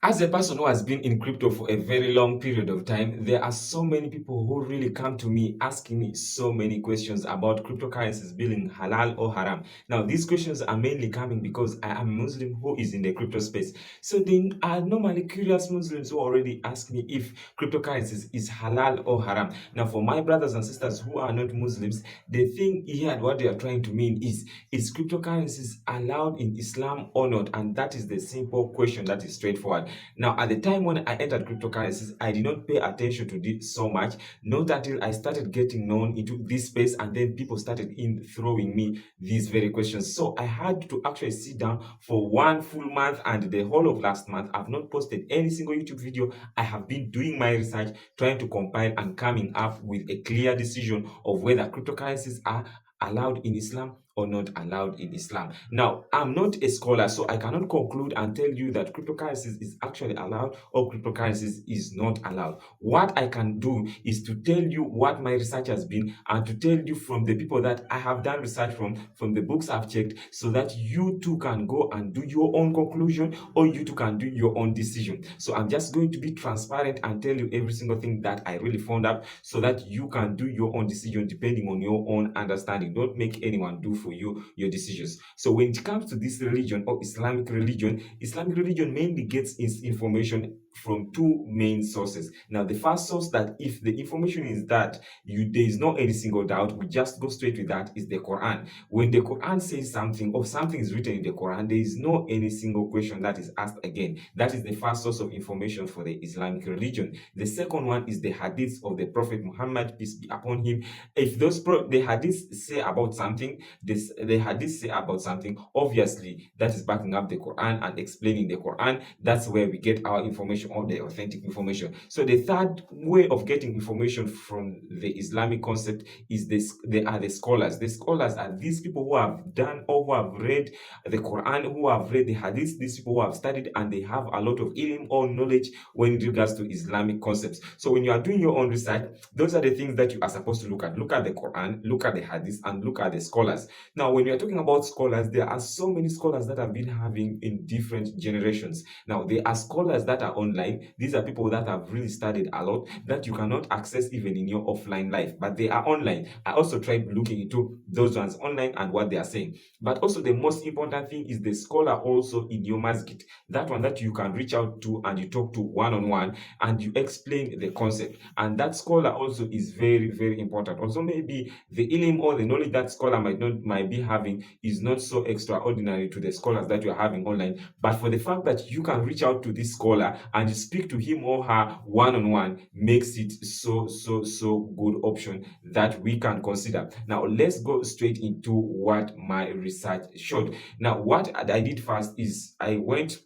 As a person who has been in crypto for a very long period of time, there are so many people who really come to me asking me so many questions about cryptocurrencies being halal or haram. Now, these questions are mainly coming because I am a Muslim who is in the crypto space. So they are normally curious Muslims who already ask me if cryptocurrencies is halal or haram. Now, for my brothers and sisters who are not Muslims, the thing here and what they are trying to mean is cryptocurrencies allowed in Islam or not? And that is the simple question that is straightforward. Now, at the time when I entered cryptocurrencies, I did not pay attention to this so much, not until I started getting known into this space, and then people started in throwing me these very questions. So I had to actually sit down for one full month, and the whole of last month, I've not posted any single YouTube video. I have been doing my research, trying to compile and coming up with a clear decision of whether cryptocurrencies are allowed in Islam or not allowed in Islam. Now, I'm not a scholar, so I cannot conclude and tell you that cryptocurrencies is actually allowed or cryptocurrencies is not allowed. What I can do is to tell you what my research has been and to tell you from the people that I have done research from the books I've checked, so that you too can go and do your own conclusion, or you too can do your own decision. So I'm just going to be transparent and tell you every single thing that I really found out, so that you can do your own decision depending on your own understanding. Don't make anyone do for you your decisions. So when it comes to this religion or Islamic religion mainly gets its information from two main sources. Now, the first source, that if the information is that there is not any single doubt, we just go straight with that, is the Quran. When the Quran says something or something is written in the Quran, there is no any single question that is asked again. That is the first source of information for the Islamic religion. The second one is the hadiths of the Prophet Muhammad, peace be upon him. If the hadiths say about something, the hadiths say about something, obviously that is backing up the Quran and explaining the Quran. That's where we get our information, or the authentic information. So the third way of getting information from the Islamic concept is this: they are the scholars. The scholars are these people who have done or who have read the Quran, who have read the hadiths, these people who have studied and they have a lot of ilm or knowledge when it regards to Islamic concepts. So when you are doing your own research, those are the things that you are supposed to look at. Look at the Quran, look at the hadiths, and look at the scholars. Now, when you are talking about scholars, there are so many scholars that have been having in different generations. Now, there are scholars that are online. These are people that have really studied a lot that you cannot access even in your offline life, but they are online. I also tried looking into those ones online and what they are saying. But also the most important thing is the scholar also in your masjid, that one that you can reach out to and you talk to one-on-one and you explain the concept. And that scholar also is very, very important. Also, maybe the ilm or the knowledge that scholar might be having is not so extraordinary to the scholars that you are having online, but for the fact that you can reach out to this scholar and you speak to him or her one-on-one makes it so good option that we can consider. Now, let's go straight into what my research showed. Now, what I did first is I went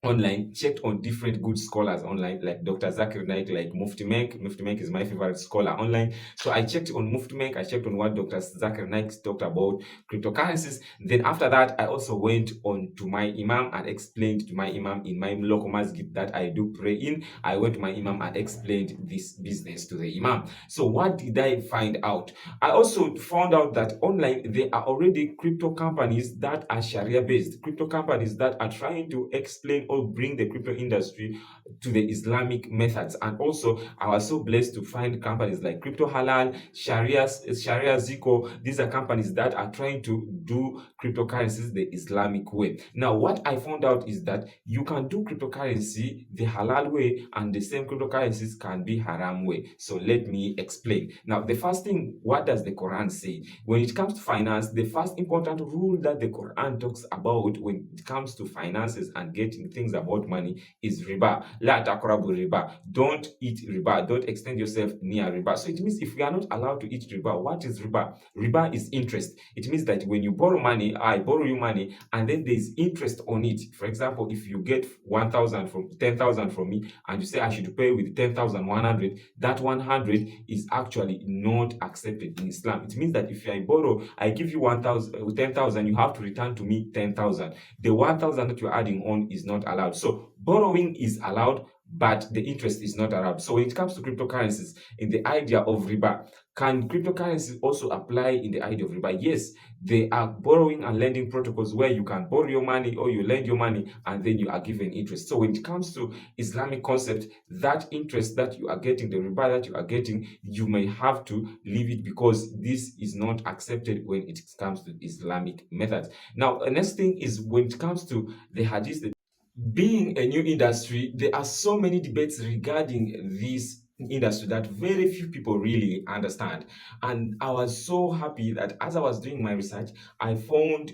online, checked on different good scholars online, like Dr. Zakir Naik, like Mufti Menk. Mufti Menk is my favorite scholar online. So I checked on Mufti Menk, I checked on what Dr. Zakir Naik talked about cryptocurrencies. Then after that, I also went on to my Imam and explained to my Imam in my local masjid that I do pray in. I went to my Imam and explained this business to the Imam. So what did I find out? I also found out that online there are already crypto companies that are Sharia based, crypto companies that are trying to explain or bring the crypto industry to the Islamic methods. And also, I was so blessed to find companies like Crypto Halal, Sharia Zico. These are companies that are trying to do cryptocurrencies the Islamic way. Now, what I found out is that you can do cryptocurrency the halal way, and the same cryptocurrencies can be haram way. So let me explain. Now, the first thing, what does the Quran say? When it comes to finance, the first important rule that the Quran talks about when it comes to finances and getting things about money is riba. La taqrabu riba. Don't eat riba. Don't extend yourself near riba. So it means if we are not allowed to eat riba, what is riba? Riba is interest. It means that when you borrow money, I borrow you money, and then there is interest on it. For example, if you get 1,000 from 10,000 from me, and you say I should pay with 10,100, that 100 is actually not accepted in Islam. It means that if I borrow, I give you 10,000, you have to return to me 10,000. The 1,000 that you're adding on is not allowed. So borrowing is allowed, but the interest is not allowed. So when it comes to cryptocurrencies, in the idea of riba, can cryptocurrencies also apply in the idea of riba? Yes, they are borrowing and lending protocols where you can borrow your money or you lend your money and then you are given interest. So when it comes to Islamic concept, that interest that you are getting, the riba that you are getting, you may have to leave it because this is not accepted when it comes to Islamic methods. Now, the next thing is when it comes to the hadith, being a new industry, there are so many debates regarding this industry that very few people really understand. And I was so happy that as I was doing my research, I found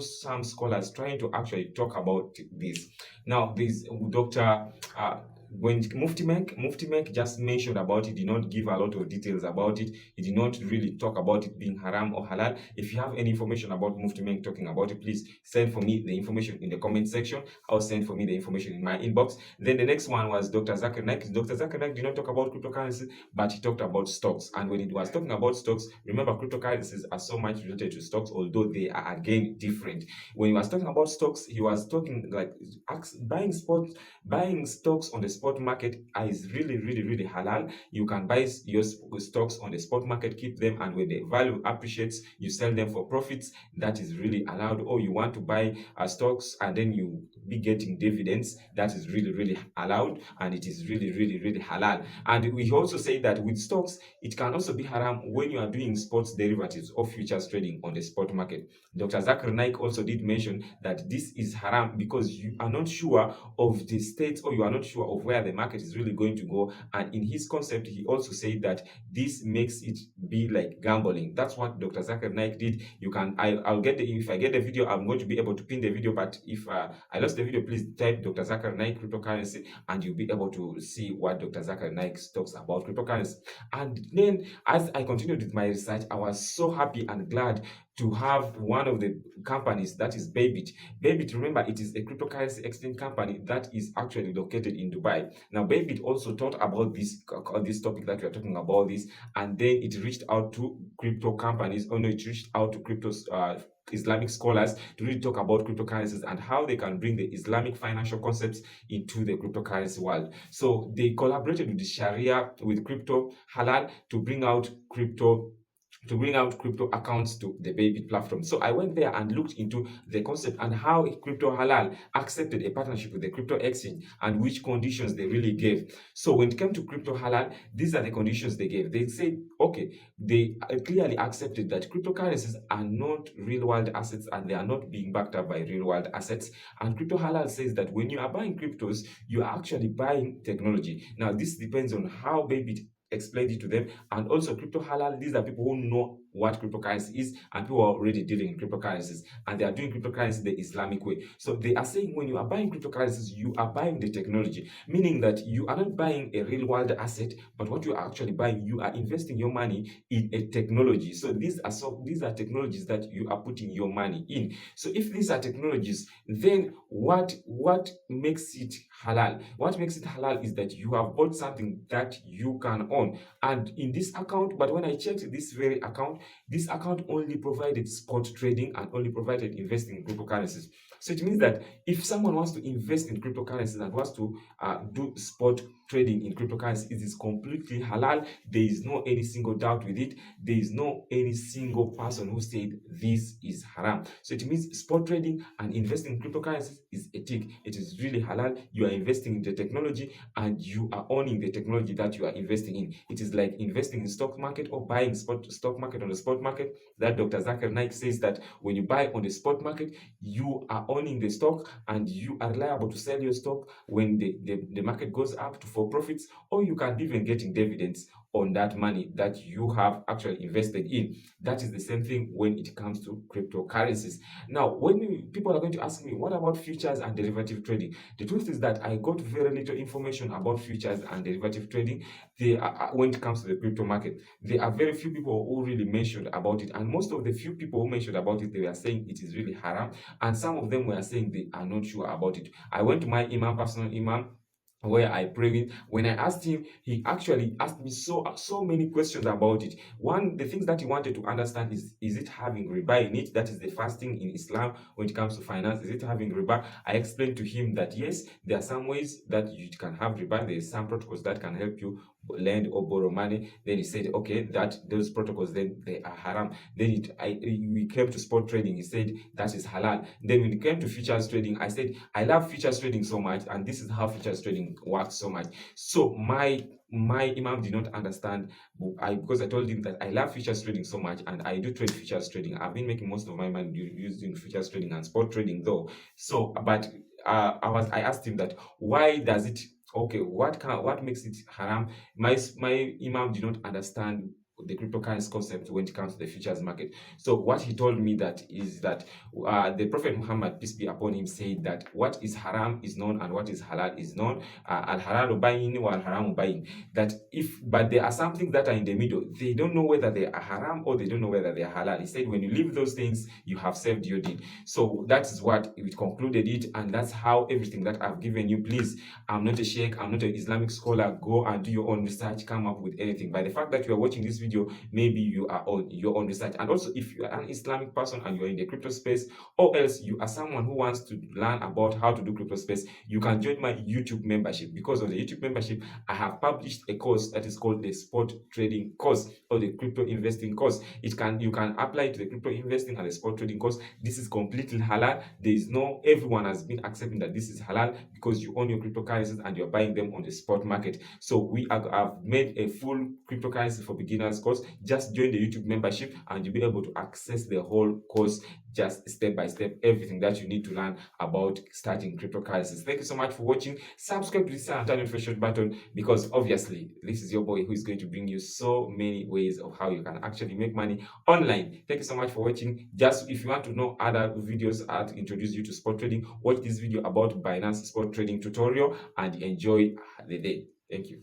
some scholars trying to actually talk about this. Now, this Dr. Uh, when Mufti Menk just mentioned about it, did not give a lot of details about it. He did not really talk about it being haram or halal. If you have any information about Mufti Menk talking about it, please send for me the information in the comment section. I'll send for me the information in my inbox. Then the next one was Dr. Zakir Naik. Dr. Zakir Naik did not talk about cryptocurrency, but he talked about stocks. And when he was talking about stocks, remember cryptocurrencies are so much related to stocks, although they are again different. When he was talking about stocks, he was talking like buying stocks on the spot market is really, really, really halal. You can buy your stocks on the spot market, keep them, and when the value appreciates, you sell them for profits. That is really allowed. Or you want to buy stocks and then you be getting dividends. That is really, really allowed, and it is really, really, really halal. And we also say that with stocks, it can also be haram when you are doing sports derivatives or futures trading on the spot market. Dr. Zakir Naik also did mention that this is haram because you are not sure of the state or you are not sure of where the market is really going to go. And in his concept, he also said that this makes it be like gambling. That's what Dr. Zakir Naik did. I'll get if I get the video, I'm going to be able to pin the video. But if I lost the video, please type Dr. Zakir Naik cryptocurrency and you'll be able to see what Dr. Zakir Naik talks about cryptocurrency. And then as I continued with my research, I was so happy and glad to have one of the companies, that is Bybit. Bybit, remember, it is a cryptocurrency exchange company that is actually located in Dubai. Now, Bybit also thought about this topic that we are talking about this, and then it reached out to crypto companies. Oh no, it reached out to Islamic scholars to really talk about cryptocurrencies and how they can bring the Islamic financial concepts into the cryptocurrency world. So they collaborated with the Sharia, with Crypto Halal to bring out crypto accounts to the Bybit platform. So I went there and looked into the concept and how Crypto Halal accepted a partnership with the crypto exchange and which conditions they really gave. So when it came to Crypto Halal, these are the conditions they gave. They said, okay, they clearly accepted that cryptocurrencies are not real world assets and they are not being backed up by real world assets. And Crypto Halal says that when you are buying cryptos, you are actually buying technology. Now, this depends on how Bybit explained it to them. And also Crypto Halal, these are people who know what cryptocurrency is and who are already dealing in cryptocurrencies, and they are doing cryptocurrency the Islamic way. So they are saying when you are buying cryptocurrencies, you are buying the technology, meaning that you are not buying a real world asset, but what you are actually buying, you are investing your money in a technology. So these are technologies that you are putting your money in. So if these are technologies, then what makes it halal? What makes it halal is that you have bought something that you can own. And in this account, but when I checked this account only provided spot trading and only provided investing in cryptocurrencies. So it means that if someone wants to invest in cryptocurrencies and wants to do spot trading in cryptocurrency, it is completely halal. There is no any single doubt with it. There is no any single person who said this is haram. So it means spot trading and investing in cryptocurrencies is a tick. It is really halal. You are investing in the technology and you are owning the technology that you are investing in. It is like investing in stock market or buying stock market on the spot market. That Dr. Zakir Naik says that when you buy on the spot market, you are owning the stock and you are liable to sell your stock when the market goes up for profits, or you can even getting dividends on that money that you have actually invested in. That is the same thing when it comes to cryptocurrencies. Now, when people are going to ask me, what about futures and derivative trading? The truth is that I got very little information about futures and derivative trading. When it comes to the crypto market, there are very few people who really mentioned about it, and most of the few people who mentioned about it, they were saying it is really haram, and some of them were saying they are not sure about it. I went to my imam, personal imam, where I pray with. When I asked him, he actually asked me so many questions about it. One, the things that he wanted to understand is it having riba in it? That is the first thing in Islam when it comes to finance. Is it having riba? I explained to him that yes, there are some ways that you can have riba. There is some protocols that can help you lend or borrow money. Then he said, okay, that those protocols then they are haram. Then we came to spot trading. He said that is halal. Then when it came to futures trading, I said I love futures trading so much, and this is how futures trading works so much. So my imam did not understand. Because I told him that I love futures trading so much and I do trade futures trading. I've been making most of my money using futures trading and spot trading though. So, but I asked him that why does it, okay, what makes it haram? My imam did not understand the cryptocurrency concept when it comes to the futures market. So what he told me that is that the Prophet Muhammad, peace be upon him, said that what is haram is known and what is halal is known. Al halal bayin wa al haram bayin. That if, but there are some things that are in the middle. They don't know whether they are haram or they don't know whether they are halal. He said when you leave those things, you have saved your deen. So that is what it concluded it, and that's how everything that I've given you. Please, I'm not a sheikh, I'm not an Islamic scholar. Go and do your own research, come up with anything. By the fact that you are watching this video, maybe you are on your own research. And also, if you are an Islamic person and you're in the crypto space, or else you are someone who wants to learn about how to do crypto space, you can join my YouTube membership. Because of the YouTube membership, I have published a course that is called the spot trading course or the crypto investing course. You can apply to the crypto investing and the spot trading course. This is completely halal. There is no, everyone has been accepting that this is halal because you own your cryptocurrencies and you're buying them on the spot market. So have made a full cryptocurrency for beginners course. Just join the YouTube membership and you'll be able to access the whole course, just step by step, everything that you need to learn about starting cryptocurrencies. Thank you so much for watching. Subscribe to this channel and turn on the notification button, because obviously this is your boy who is going to bring you so many ways of how you can actually make money online. Thank you so much for watching. Just if you want to know other videos that introduce you to spot trading, watch this video about Binance spot trading tutorial and enjoy the day. Thank you.